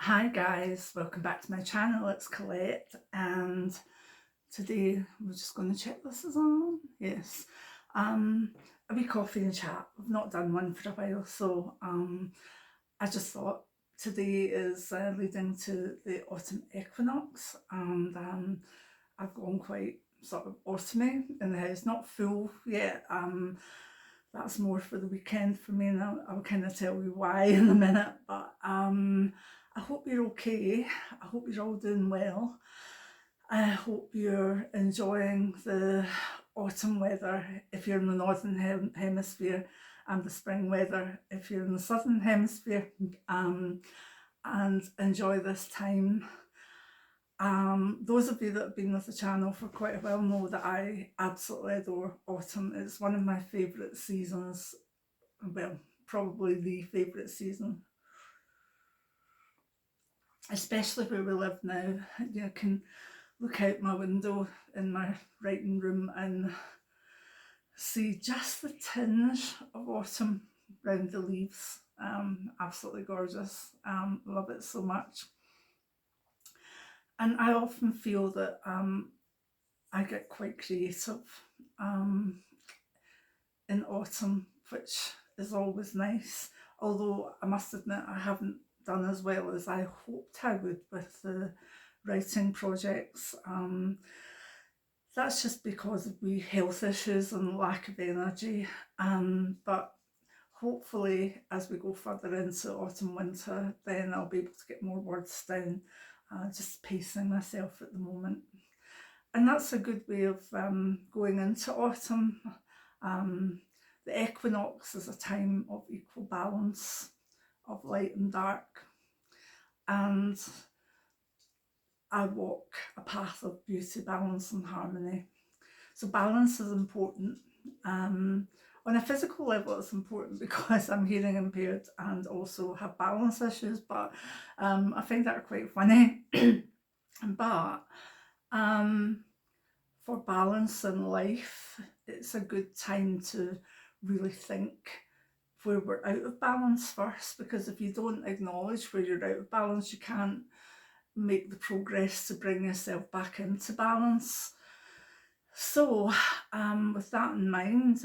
Hi guys, welcome back to my channel. It's Colette, and today we're just going to check this is on. Yes, a wee coffee and chat. I've not done one for a while, so I just thought today is leading to the autumn equinox, and I've gone quite sort of autumny in the house, not full yet. That's more for the weekend for me, and I'll kind of tell you why in a minute. But I hope you're okay. I hope you're all doing well. I hope you're enjoying the autumn weather if you're in the northern hemisphere, and the spring weather if you're in the southern hemisphere, and enjoy this time. Those of you that have been with the channel for quite a while know that I absolutely adore autumn. It's one of my favourite seasons. Well, probably the favourite season, especially where we live now. You can look out my window in my writing room and see just the tinge of autumn around the leaves. Absolutely gorgeous. Love it so much. And I often feel that I get quite creative in autumn, which is always nice. Although I must admit I haven't done as well as I hoped I would with the writing projects. That's just because of wee health issues and lack of energy. But hopefully as we go further into autumn winter, then I'll be able to get more words down. Just pacing myself at the moment. And that's a good way of going into autumn. The equinox is a time of equal balance of light and dark, and I walk a path of beauty, balance and harmony. So balance is important. On a physical level it's important because I'm hearing impaired and also have balance issues, but I find that quite funny. But for balance in life, it's a good time to really think where we're out of balance first, because if you don't acknowledge where you're out of balance, you can't make the progress to bring yourself back into balance. So with that in mind,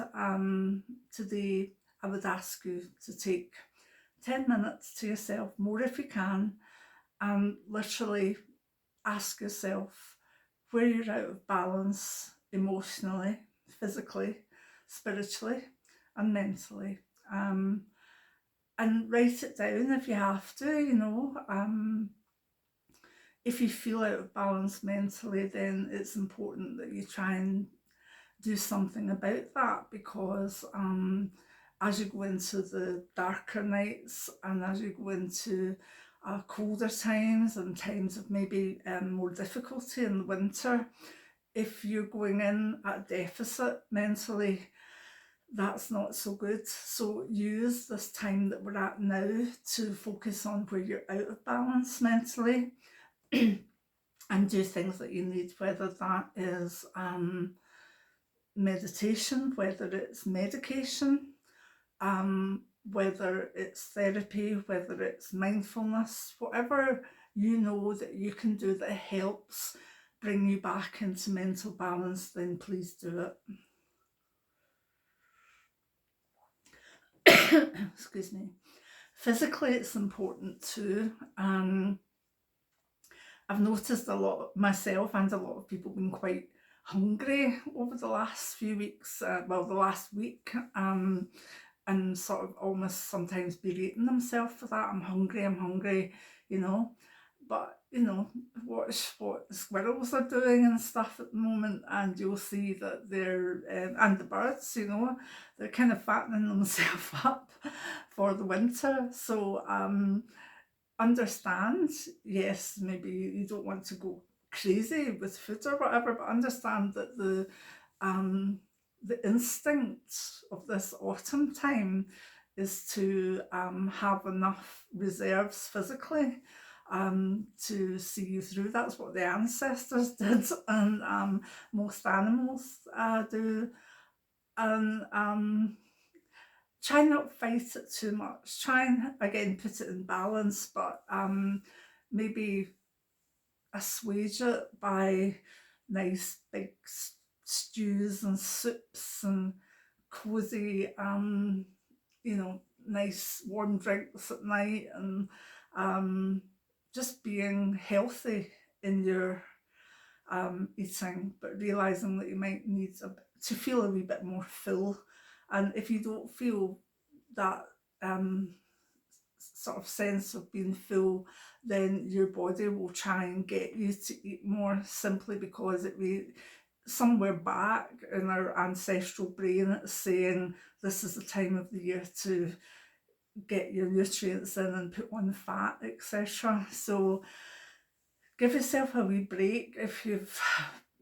today I would ask you to take 10 minutes to yourself, more if you can, and literally ask yourself where you're out of balance emotionally, physically, spiritually and mentally, and write it down if you have to. If you feel out of balance mentally, then it's important that you try and do something about that, because as you go into the darker nights and as you go into colder times and times of maybe more difficulty in the winter, if you're going in at deficit mentally, that's not so good. So use this time that we're at now to focus on where you're out of balance mentally and do things that you need, whether that is meditation, whether it's medication, whether it's therapy, whether it's mindfulness, whatever you know that you can do that helps bring you back into mental balance, then please do it. Excuse me. Physically, it's important too. I've noticed a lot myself and a lot of people being quite hungry over the last few weeks, the last week, and sort of almost sometimes berating themselves for that. I'm hungry, but watch what the squirrels are doing and stuff at the moment, and you'll see that they're and the birds, they're kind of fattening themselves up for the winter. So understand, yes, maybe you don't want to go crazy with food or whatever, but understand that the instinct of this autumn time is to have enough reserves physically to see you through. That's what the ancestors did, and most animals do. And try not fight it too much. Try and again put it in balance, but maybe assuage it by nice big stews and soups and cozy, you know, nice warm drinks at night, and just being healthy in your eating, but realizing that you might need to feel a wee bit more full. And if you don't feel that sort of sense of being full, then your body will try and get you to eat more, simply because somewhere back in our ancestral brain it's saying this is the time of the year to get your nutrients in and put on fat, etc. So give yourself a wee break if you've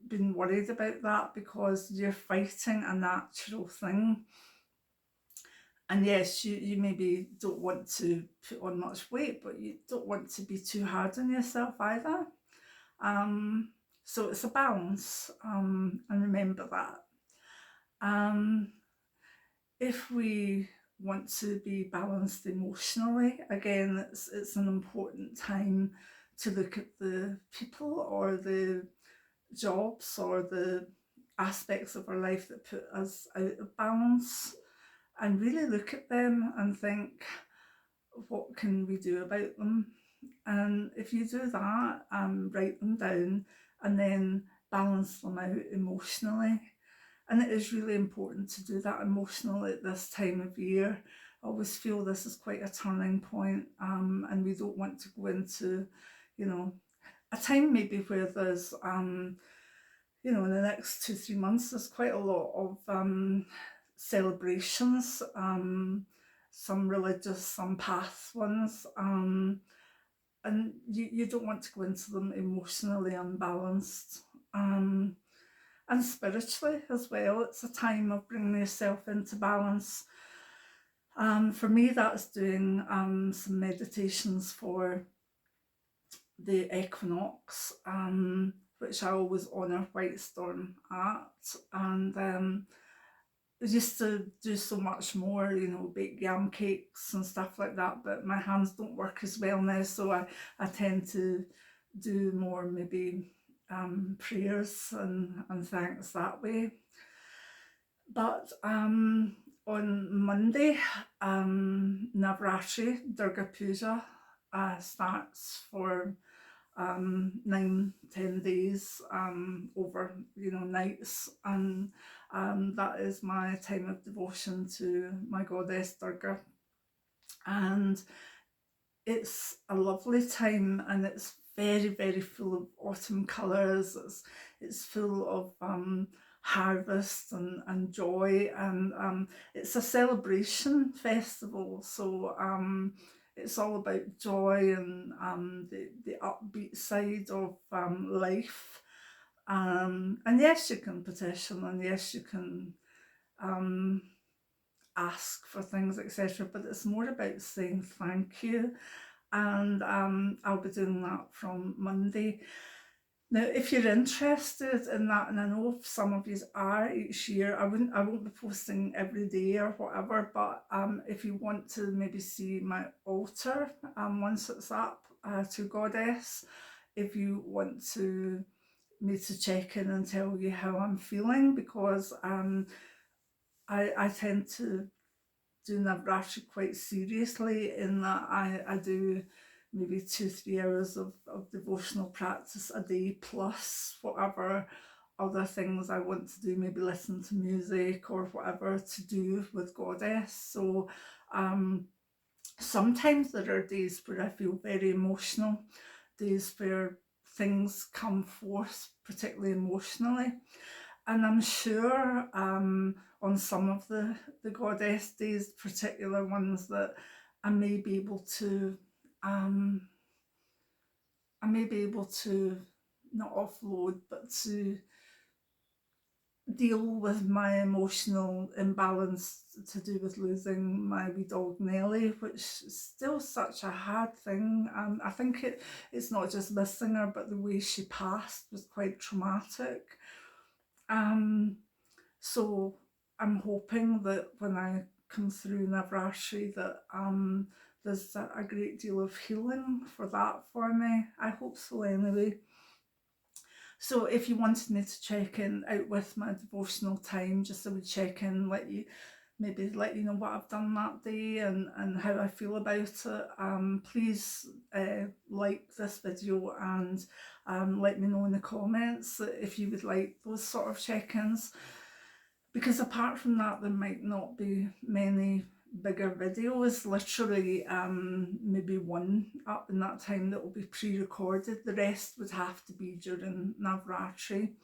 been worried about that, because you're fighting a natural thing. And yes, you maybe don't want to put on much weight, but you don't want to be too hard on yourself either. So it's a balance, and remember that. If we want to be balanced emotionally, again, it's an important time to look at the people or the jobs or the aspects of our life that put us out of balance, and really look at them and think, what can we do about them? And if you do that, write them down and then balance them out emotionally. And it is really important to do that emotionally at this time of year. I always feel this is quite a turning point, and we don't want to go into, you know, a time maybe where there's, you know, in the next 2-3 months, there's quite a lot of celebrations, some religious, some path ones, and you don't want to go into them emotionally unbalanced. And spiritually as well, it's a time of bringing yourself into balance. For me, that's doing some meditations for the equinox, which I always honour White Storm at. And I used to do so much more, you know, bake yam cakes and stuff like that, but my hands don't work as well now, so I tend to do more maybe prayers and thanks that way. But on Monday, Navratri Durga Puja starts for 9-10 days, over, you know, nights, and that is my time of devotion to my goddess Durga. And it's a lovely time, and it's very, very full of autumn colours. It's full of harvest and joy, and it's a celebration festival, so it's all about joy and the upbeat side of life. And yes, you can petition, and yes, you can ask for things, etc. But it's more about saying thank you, and I'll be doing that from Monday. Now, if you're interested in that, and I know some of you are each year, I won't be posting every day or whatever, but if you want to maybe see my altar once it's up to Goddess, if you want me to check in and tell you how I'm feeling, because I tend to do Navratri quite seriously, in that I do maybe 2-3 hours of devotional practice a day, plus whatever other things I want to do, maybe listen to music or whatever to do with Goddess. So sometimes there are days where I feel very emotional, days where things come forth particularly emotionally. And I'm sure on some of the Goddess days, particular ones, that I may be able to not offload, but to deal with my emotional imbalance to do with losing my wee dog Nellie, which is still such a hard thing. I think it's not just missing her, but the way she passed was quite traumatic. So I'm hoping that when I come through Navratri, that there's a great deal of healing for that for me. I hope so anyway. So if you wanted me to check in out with my devotional time, just a wee check in, let you know what I've done that day and how I feel about it, please like this video and let me know in the comments if you would like those sort of check-ins, because apart from that there might not be many bigger videos, literally maybe one up in that time that will be pre-recorded. The rest would have to be during Navratri.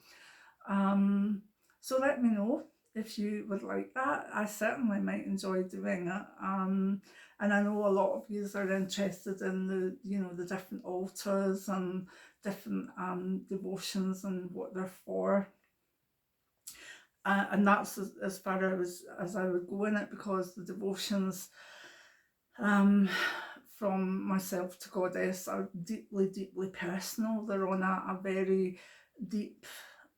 So let me know if you would like that. I certainly might enjoy doing it. And I know a lot of you are interested in the different altars and different devotions and what they're for. And that's as far as I would go in it, because the devotions from myself to Goddess are deeply, deeply personal. They're on a very deep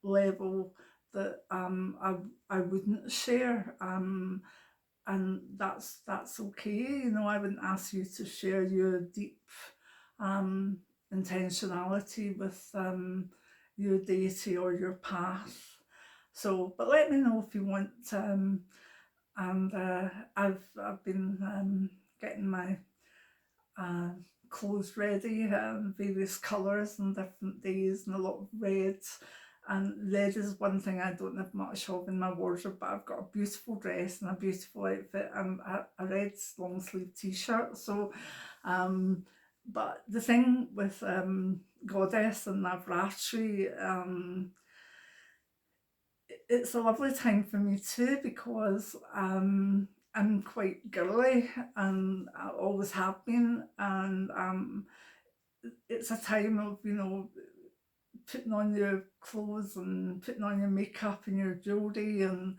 level that I wouldn't share, and that's okay. I wouldn't ask you to share your deep intentionality with your deity or your path. So, but let me know if you want, and I've been getting my clothes ready, various colours and different days, and a lot of red. And red is one thing I don't have much of in my wardrobe, but I've got a beautiful dress and a beautiful outfit and a red long sleeve t-shirt. So, but the thing with Goddess and Navratri, it's a lovely time for me too, because I'm quite girly and I always have been, and it's a time of putting on your clothes and putting on your makeup and your jewellery and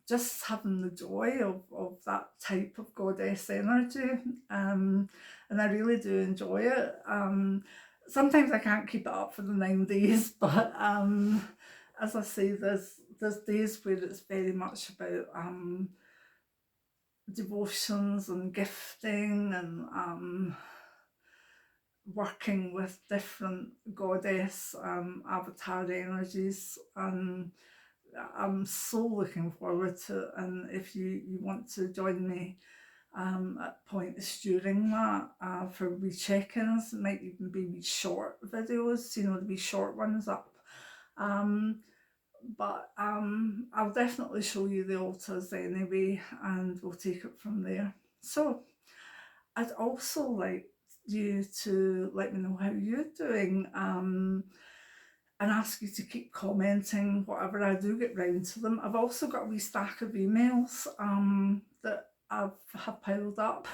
just having the joy of that type of goddess energy, and I really do enjoy it. Sometimes I can't keep it up for the 9 days, but as I say, there's days where it's very much about devotions and gifting and working with different goddess avatar energies, and I'm so looking forward to it. And if you want to join me at points during that for wee check-ins, it might even be wee short videos, the wee short ones up. But I'll definitely show you the altars anyway, and we'll take it from there. So I'd also like you to let me know how you're doing, and ask you to keep commenting whatever I do get round to them. I've also got a wee stack of emails that have piled up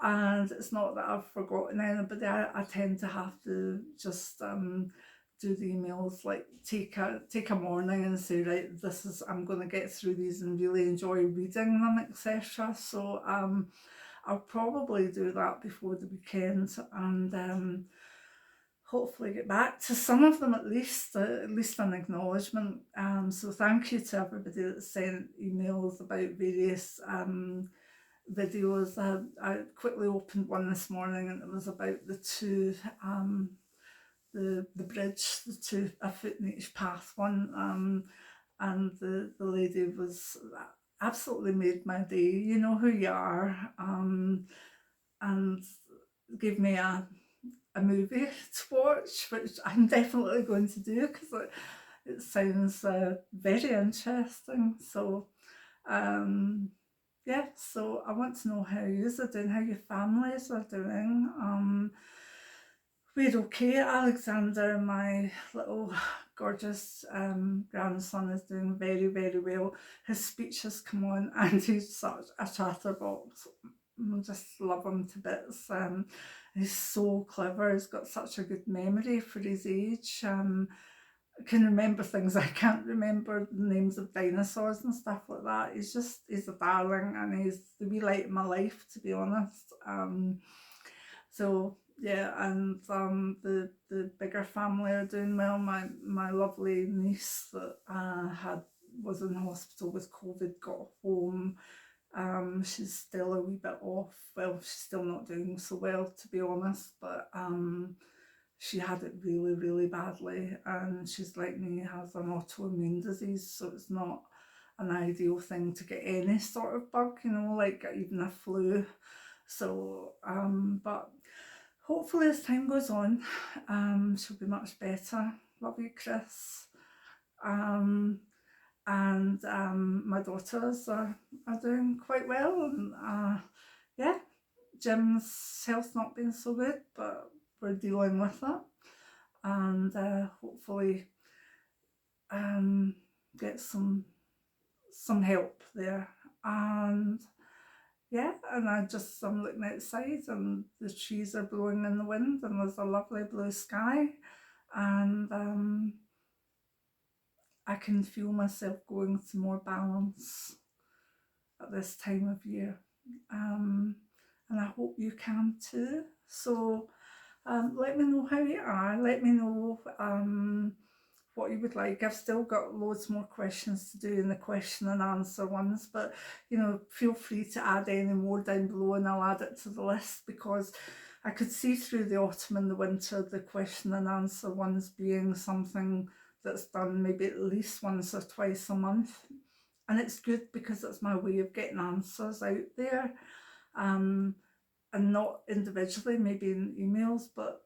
and it's not that I've forgotten anybody. I tend to have to just do the emails, like take a morning and say, right, I'm going to get through these and really enjoy reading them, etc. So I'll probably do that before the weekend, and hopefully get back to some of them, at least an acknowledgement. So thank you to everybody that sent emails about various videos. I quickly opened one this morning and it was about the two, the bridge, a foot in each path one, and the lady was absolutely made my day. You know who you are, and gave me a movie to watch, which I'm definitely going to do because it sounds very interesting. So yeah, so I want to know how you are doing, how your families are doing. We're okay. Alexander, my little gorgeous grandson, is doing very, very well. His speech has come on and he's such a chatterbox. I just love him to bits. He's so clever. He's got such a good memory for his age. I can remember things I can't remember, the names of dinosaurs and stuff like that. He's a darling, and he's the wee light in my life, to be honest. So yeah, and the bigger family are doing well. My lovely niece that was in hospital with COVID got home She's still a wee bit off. Well, she's still not doing so well, to be honest, but she had it really, really badly, and she's like me, has an autoimmune disease, so it's not an ideal thing to get any sort of bug, you know, like even a flu. So, but hopefully as time goes on, she'll be much better. Love you, Chris. And my daughters are doing quite well, and yeah, Jim's health's not been so good, but we're dealing with it, and hopefully get some help there. And yeah, and I'm looking outside, and the trees are blowing in the wind, and there's a lovely blue sky, and I can feel myself going to more balance at this time of year, and I hope you can too. So let me know how you are. Let me know what you would like. I've still got loads more questions to do in the question and answer ones, but you know, feel free to add any more down below and I'll add it to the list, because I could see through the autumn and the winter the question and answer ones being something that's done maybe at least once or twice a month, and it's good because it's my way of getting answers out there, and not individually, maybe in emails, but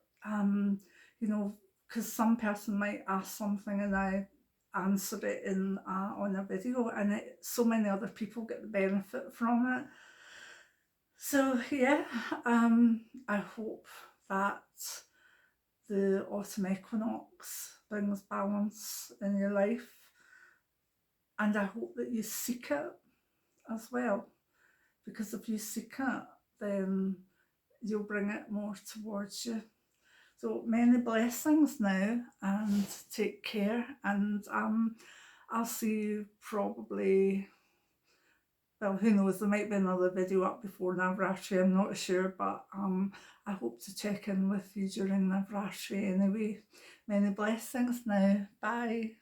you know, because some person might ask something and I answer it in on a video, and so many other people get the benefit from it. So yeah, I hope that the autumn equinox brings balance in your life, and I hope that you seek it as well, because if you seek it, then you'll bring it more towards you. So many blessings now, and take care, and I'll see you probably, well, who knows, there might be another video up before Navratri, I'm not sure, but I hope to check in with you during Navratri anyway. Many blessings now. Bye.